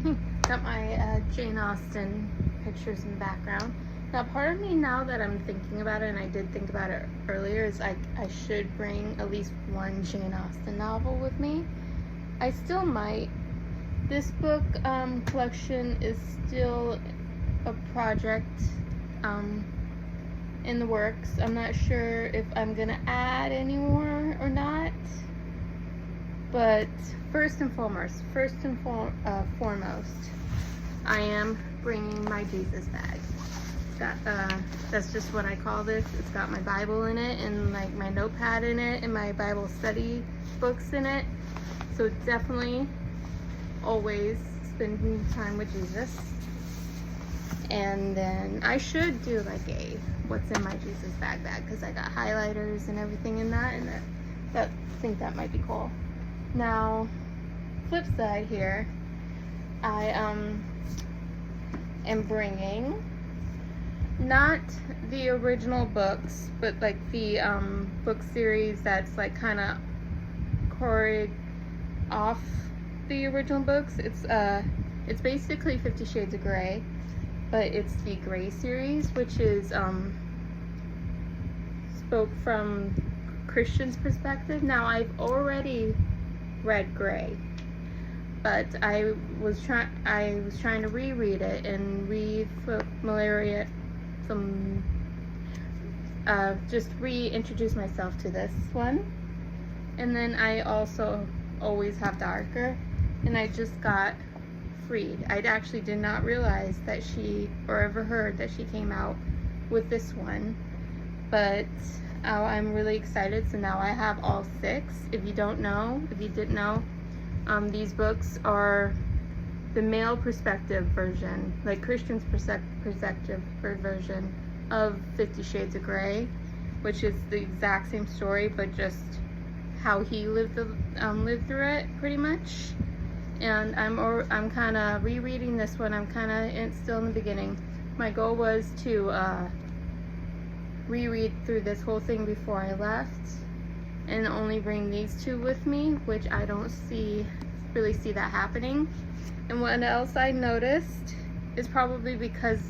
Got my Jane Austen pictures in the background. Now, part of me, now that I'm thinking about it, and I did think about it earlier, is I should bring at least one Jane Austen novel with me. I still might. This book collection is still a project in the works. I'm not sure if I'm gonna add any more or not. But first and foremost, I am bringing my Jesus bag. That's just what I call this. It's got my Bible in it, and like my notepad in it, and my Bible study books in it. So definitely always spending time with Jesus. And then I should do like a what's in my Jesus bag because I got highlighters and everything in that, and I think that might be cool. Now, flip side here, I am bringing not the original books, but like the book series that's like kind of choreographed off the original books. It's basically 50 Shades of Grey, but it's the Grey series, which is spoke from Christian's perspective. Now, I've already read Grey, but I was trying to reread it and just reintroduce myself to this one. And then I also always have Darker, and I just got Freed. I actually did not realize that or ever heard that she came out with this one, but I'm really excited. So now I have all 6. If you didn't know, these books are the male perspective version, like Christian's perspective version of 50 Shades of Grey, which is the exact same story, but just how he lived through it, pretty much. And I'm kind of rereading this one. I'm kind of still in the beginning. My goal was to reread through this whole thing before I left, and only bring these 2 with me, which I don't really see that happening. And what else I noticed is probably because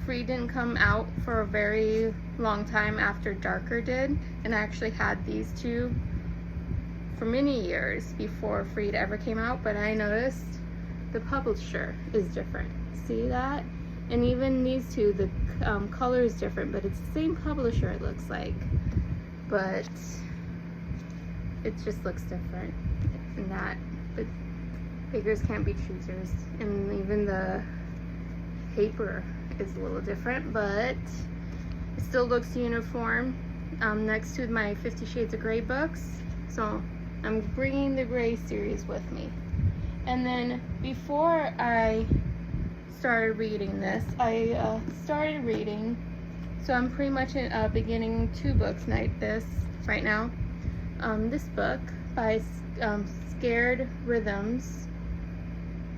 Freed didn't come out for a very long time after Darker did, and I actually had these 2 for many years before Freed ever came out, but I noticed the publisher is different. See that? And even these 2, the color is different, but it's the same publisher, it looks like, but it just looks different. But beggars can't be choosers, and even the paper is a little different, but it still looks uniform next to my 50 Shades of Grey books. So I'm bringing the Grey series with me. And then before I started reading this, I started reading, so I'm pretty much beginning 2 books right now. This book by Scared Rhythms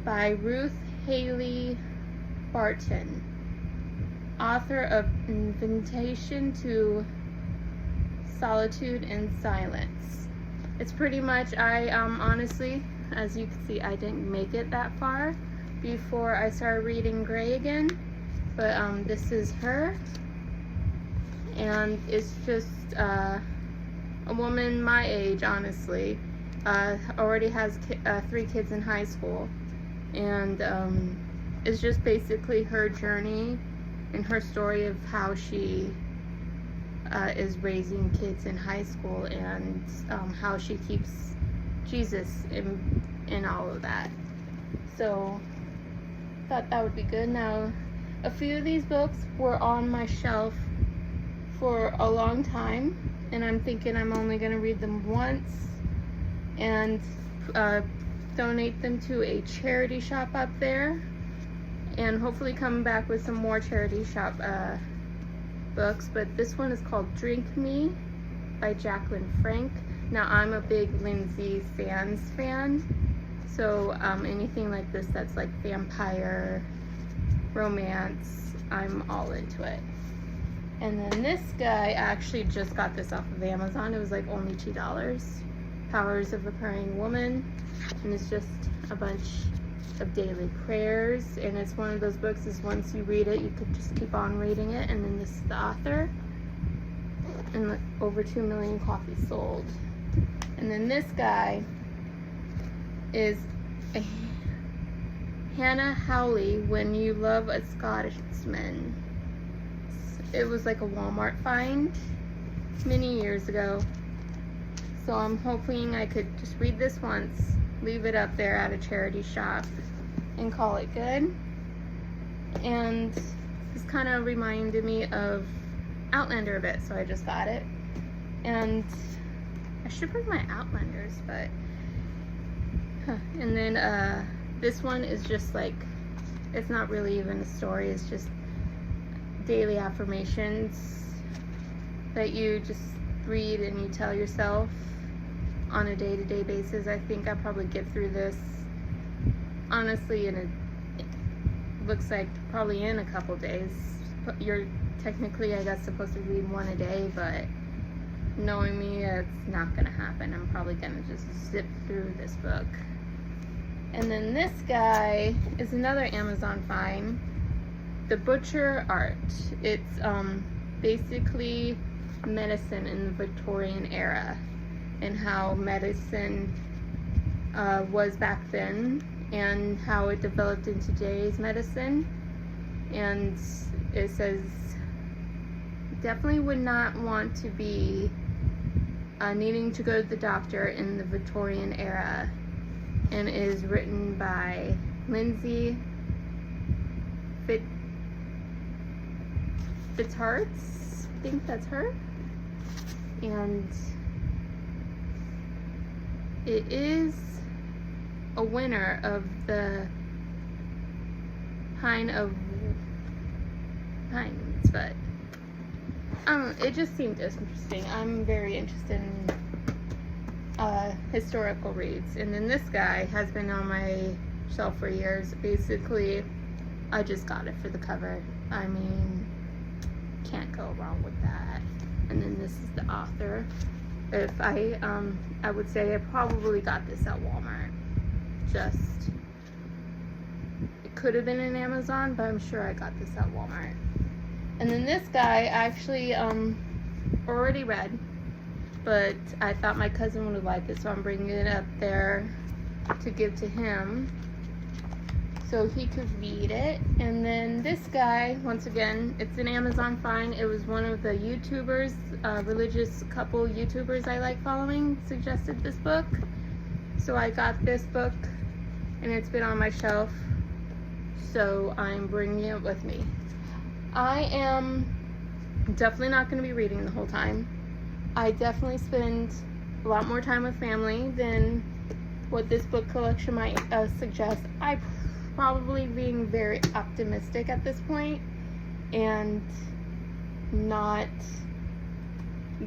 by Ruth Haley Barton, author of Invitation to Solitude and Silence. It's pretty much, honestly, as you can see, I didn't make it that far before I started reading Grey again, but this is her, and it's just a woman my age, honestly, already has 3 kids in high school, and it's just basically her journey and her story of how she is raising kids in high school, and how she keeps Jesus in all of that. So thought that would be good. Now, a few of these books were on my shelf for a long time, and I'm thinking I'm only going to read them once and donate them to a charity shop up there, and hopefully come back with some more charity shop books. But this one is called Drink Me by Jacqueline Frank. Now, I'm a big Lindsay Sands fan, so anything like this that's like vampire romance, I'm all into it. And then this guy, I actually just got this off of Amazon. It was like only $2. Powers of a Praying Woman, and it's just a bunch of daily prayers, and it's one of those books is once you read it, you could just keep on reading it. And then this is the author, and over 2 million copies sold. And then this guy is Hannah Howley, When You Love a Scotsman. It was like a Walmart find many years ago. So I'm hoping I could just read this once, leave it up there at a charity shop, and call it good. And this kind of reminded me of Outlander a bit, so I just got it. And I should bring my Outlanders, but and then this one is just like, it's not really even a story, it's just daily affirmations that you just read and you tell yourself on a day-to-day basis. I think I'll probably get through this honestly it looks like probably in a couple days. You're technically, I guess, supposed to read one a day, but knowing me, it's not gonna happen. I'm probably gonna just zip through this book. And then this guy is another Amazon find, The Butcher Art. It's basically medicine in the Victorian era and how medicine was back then and how it developed in today's medicine. And it says, definitely would not want to be needing to go to the doctor in the Victorian era, and is written by Lindsay Fitzharts, I think that's her, and it is a winner of the Pine of Pines, but it just seemed interesting. I'm very interested in historical reads. And then this guy has been on my shelf for years. Basically, I just got it for the cover. I mean, can't go wrong with that. And then this is the author. If I would say I probably got this at Walmart. Just, it could have been in Amazon, but I'm sure I got this at Walmart. And then this guy I actually already read, but I thought my cousin would have liked it, so I'm bringing it up there to give to him so he could read it. And then this guy, once again, it's an Amazon find. It was one of the YouTubers, religious couple YouTubers I like following, suggested this book. So I got this book, and it's been on my shelf, so I'm bringing it with me. I am definitely not going to be reading the whole time. I definitely spend a lot more time with family than what this book collection might suggest. I'm probably being very optimistic at this point and not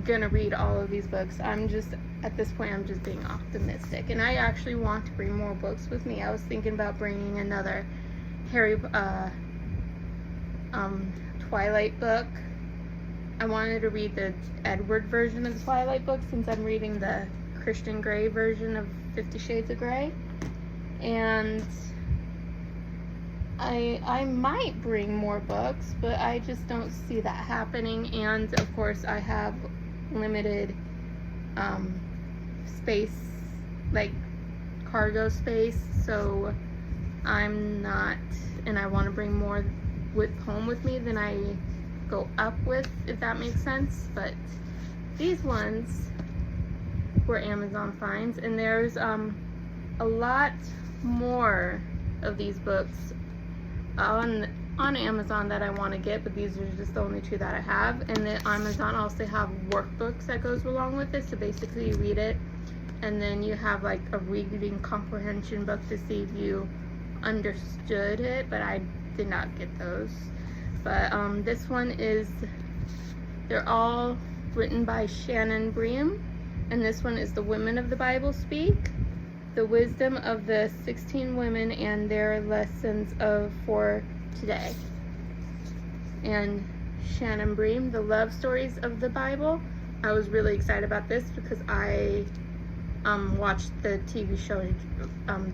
going to read all of these books. At this point, I'm just being optimistic. And I actually want to bring more books with me. I was thinking about bringing another Twilight book. I wanted to read the Edward version of the Twilight book since I'm reading the Christian Grey version of 50 Shades of Grey. And I might bring more books, but I just don't see that happening. And of course, I have limited space, like cargo space, so I'm not, and I want to bring more home with me than I go up with, if that makes sense. But these ones were Amazon finds, and there's a lot more of these books on Amazon that I want to get, but these are just the only two that I have. And then Amazon also have workbooks that goes along with it, so basically you read it and then you have like a reading comprehension book to see if you understood it, but I did not get those. But this one they're all written by Shannon Bream, and this one is The Women of the Bible Speak, the wisdom of the 16 women and their lessons for today. And Shannon Bream, The Love Stories of the Bible. I was really excited about this because I watched the TV show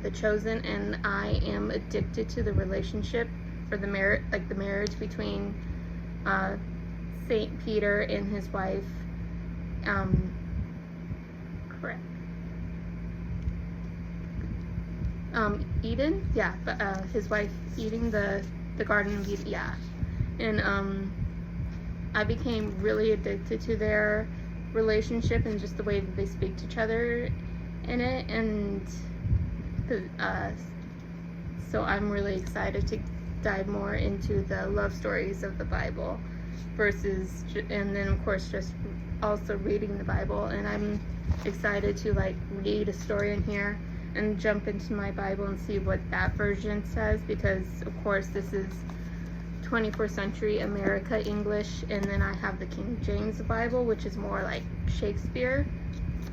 The Chosen, and I am addicted to the relationship or the marriage between Saint Peter and his wife. Correct. Eden, yeah, but his wife eating the Garden of Eden, yeah, and I became really addicted to their relationship and just the way that they speak to each other in it, and so I'm really excited to dive more into the love stories of the Bible versus, and then of course just also reading the Bible, and I'm excited to like read a story in here and jump into my Bible and see what that version says, because of course this is 21st century America English, and then I have the King James Bible, which is more like Shakespeare.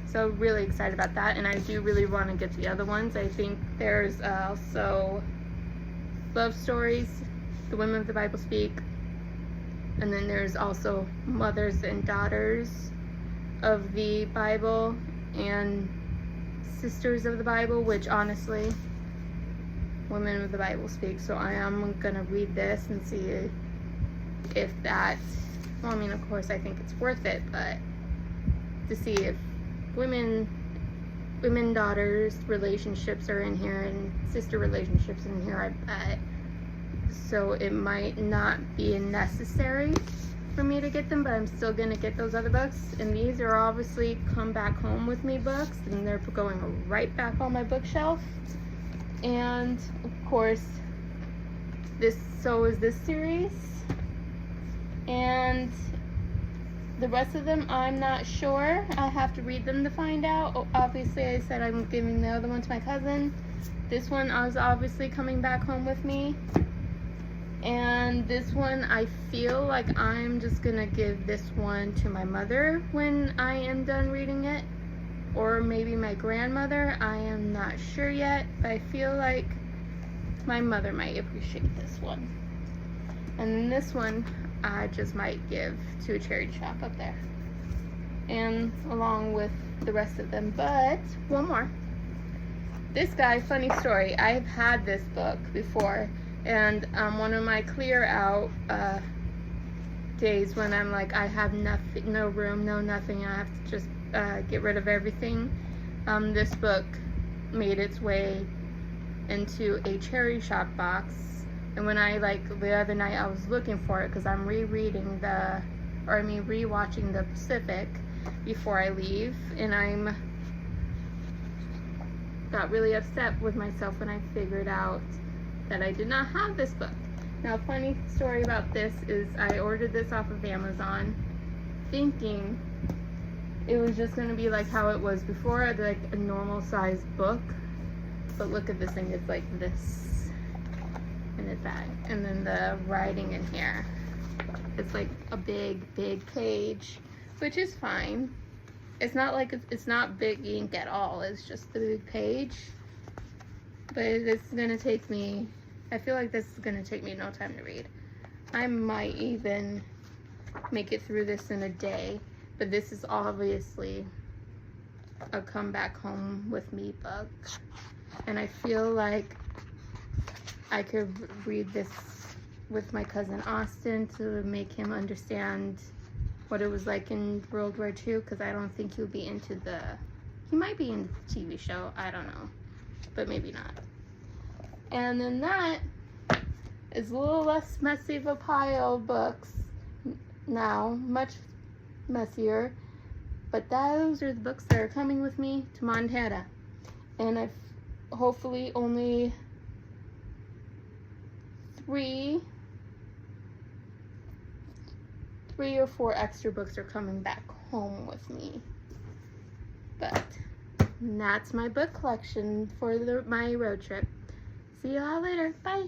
So really excited about that, and I do really want to get the other ones. I think there's also love stories, the women of the Bible speak, and then there's also mothers and daughters of the Bible and sisters of the Bible, which honestly, women of the Bible speak. So I am gonna read this and see if that, well, I mean, of course I think it's worth it, but to see if women daughters relationships are in here and sister relationships in here, I bet. So it might not be necessary for me to get them, but I'm still gonna get those other books. And these are obviously Come Back Home With Me books, and they're going right back on my bookshelf. And of course, so is this series, and the rest of them I'm not sure. I have to read them to find out. Obviously I said I'm giving the other one to my cousin. This one I was obviously Coming Back Home With Me. And this one, I feel like I'm just gonna give this one to my mother when I am done reading it, or maybe my grandmother. I am not sure yet, but I feel like my mother might appreciate this one. And then this one I just might give to a charity shop up there, and along with the rest of them. But one more. This guy, funny story, I've had this book before. And one of my clear out days when I'm like, I have nothing, no room, no nothing, I have to just get rid of everything, this book made its way into a charity shop box. And when I, the other night I was looking for it because I'm rewatching The Pacific before I leave, and I'm got really upset with myself when I figured out that I did not have this book. Now, funny story about this is I ordered this off of Amazon thinking it was just going to be like how it was before, like a normal sized book. But look at this thing, it's like this, and it's that, and then the writing in here, it's like a big page, which is fine. It's not like it's not big ink at all, it's just the big page. But it's gonna take me, I feel like this is gonna take me no time to read. I might even make it through this in a day, but this is obviously a Come Back Home With Me book. And I feel like I could read this with my cousin Austin to make him understand what it was like in World War II, because I don't think he'll be into he might be into the TV show, I don't know, but maybe not. And then that is a little less messy of a pile of books now, much messier, but those are the books that are coming with me to Montana. And I've hopefully only three or four extra books are coming back home with me. But that's my book collection for my road trip. See y'all later. Bye.